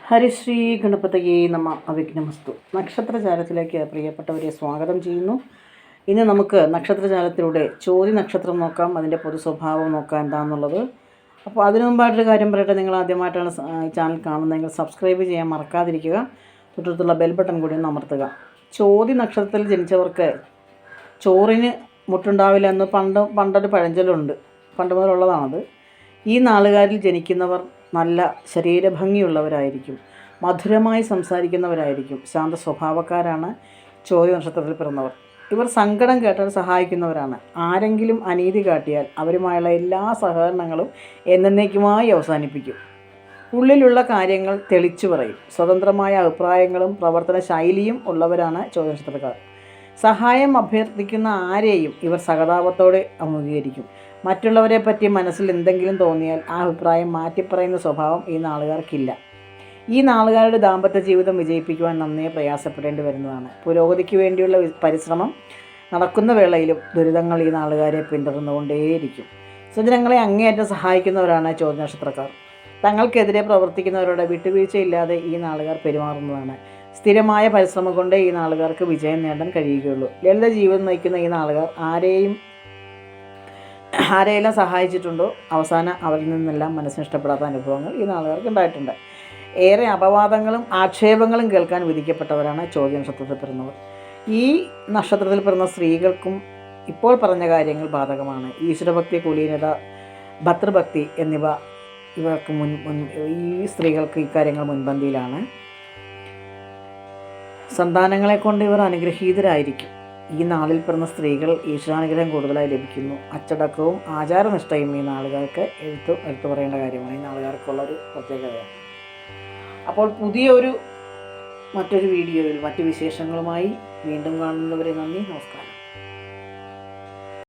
ഹരിശ്രീ ഗണപതയേ നമ അവിഘ്നമസ്തു. നക്ഷത്രജാലത്തിലേക്ക് പ്രിയപ്പെട്ടവരെ സ്വാഗതം ചെയ്യുന്നു. ഇന്ന് നമുക്ക് നക്ഷത്രജാലത്തിലൂടെ ചോതി നക്ഷത്രം നോക്കാം, അതിൻ്റെ പൊതു സ്വഭാവം നോക്കാം എന്താണെന്നുള്ളത്. അപ്പോൾ അതിനു മുമ്പായിട്ടൊരു കാര്യം പറയട്ടെ, നിങ്ങൾ ആദ്യമായിട്ടാണ് ഈ ചാനൽ കാണുന്നതെങ്കിൽ സബ്സ്ക്രൈബ് ചെയ്യാൻ മറക്കാതിരിക്കുക. തൊട്ടടുത്തുള്ള ബെൽ ബട്ടൺ കൂടി ഒന്ന് അമർത്തുക. ചോതി നക്ഷത്രത്തിൽ ജനിച്ചവർക്ക് ചോറിന് മുട്ടുണ്ടാവില്ല എന്ന് പണ്ടൊരു പഴഞ്ചൊല്ലുണ്ട്, പണ്ട് മുതലുള്ളതാണത്. ഈ നാളുകാരിൽ ജനിക്കുന്നവർ നല്ല ശരീരഭംഗിയുള്ളവരായിരിക്കും, മധുരമായി സംസാരിക്കുന്നവരായിരിക്കും, ശാന്ത സ്വഭാവക്കാരാണ് ചോതി നക്ഷത്രത്തിൽ പിറന്നവർ. ഇവർ സങ്കടം കേട്ടാൽ സഹായിക്കുന്നവരാണ്. ആരെങ്കിലും അനീതി കാട്ടിയാൽ അവരുമായുള്ള എല്ലാ സഹകരണങ്ങളും എന്നേക്കുമായി അവസാനിപ്പിക്കും. ഉള്ളിലുള്ള കാര്യങ്ങൾ തെളിച്ചു പറയും. സ്വതന്ത്രമായ അഭിപ്രായങ്ങളും പ്രവർത്തന ശൈലിയും ഉള്ളവരാണ് ചോതി നക്ഷത്രക്കാർ. സഹായം അഭ്യർത്ഥിക്കുന്ന ആരെയും ഇവർ സഹതാപത്തോടെ അഭിമുഖീകരിക്കും. മറ്റുള്ളവരെ പറ്റി മനസ്സിൽ എന്തെങ്കിലും തോന്നിയാൽ ആ അഭിപ്രായം മാറ്റിപ്പറയുന്ന സ്വഭാവം ഈ നാളുകാർക്കില്ല. ഈ നാളുകാരുടെ ദാമ്പത്യ ജീവിതം വിജയിപ്പിക്കുവാൻ നന്നേ പ്രയാസപ്പെടേണ്ടി വരുന്നതാണ്. പുരോഗതിക്ക് വേണ്ടിയുള്ള പരിശ്രമം നടക്കുന്ന വേളയിലും ദുരിതങ്ങൾ ഈ നാളുകാരെ പിന്തുടർന്നുകൊണ്ടേയിരിക്കും. സ്വജനങ്ങളെ അങ്ങേയറ്റം സഹായിക്കുന്നവരാണ് ചോതി നക്ഷത്രക്കാർ. തങ്ങൾക്കെതിരെ പ്രവർത്തിക്കുന്നവരോട് വിട്ടുവീഴ്ചയില്ലാതെ ഈ നാളുകാർ പെരുമാറുന്നതാണ്. സ്ഥിരമായ പരിശ്രമം കൊണ്ട് ഈ നാളുകാർക്ക് വിജയം നേടാൻ കഴിയുകയുള്ളൂ. ലളിത ജീവിതം നയിക്കുന്ന ഈ നാളുകാർ ആരെയെല്ലാം സഹായിച്ചിട്ടുണ്ടോ അവസാനം അവരിൽ നിന്നെല്ലാം മനസ്സിന് ഇഷ്ടപ്പെടാത്ത അനുഭവങ്ങൾ ഈ നാളുകാർക്ക് ഉണ്ടായിട്ടുണ്ട്. ഏറെ അപവാദങ്ങളും ആക്ഷേപങ്ങളും കേൾക്കാൻ വിധിക്കപ്പെട്ടവരാണ് ചോതി നക്ഷത്രത്തിൽ പിറന്നവർ. ഈ നക്ഷത്രത്തിൽ പിറന്ന സ്ത്രീകൾക്കും ഇപ്പോൾ പറഞ്ഞ കാര്യങ്ങൾ ബാധകമാണ്. ഈശ്വരഭക്തി, കുലീനത, ഭർതൃഭക്തി എന്നിവ ഇവർക്ക് ഈ സ്ത്രീകൾക്ക് ഇക്കാര്യങ്ങൾ മുൻപന്തിയിലാണ്. സന്താനങ്ങളെ കൊണ്ട് ഇവർ അനുഗ്രഹീതരായിരിക്കും. ഈ നാളിൽ പിറന്ന സ്ത്രീകൾ ഈശ്വരാനുഗ്രഹം കൂടുതലായി ലഭിക്കുന്നു. അച്ചടക്കവും ആചാരനിഷ്ഠയും ഈ നാളുകാർക്ക് എടുത്തു പറയേണ്ട കാര്യമാണ്. ഈ നാളുകാർക്കുള്ളൊരു പ്രത്യേകതയാണ്. അപ്പോൾ മറ്റൊരു വീഡിയോയിൽ മറ്റു വിശേഷങ്ങളുമായി വീണ്ടും കാണുന്നവരെ നന്ദി, നമസ്കാരം.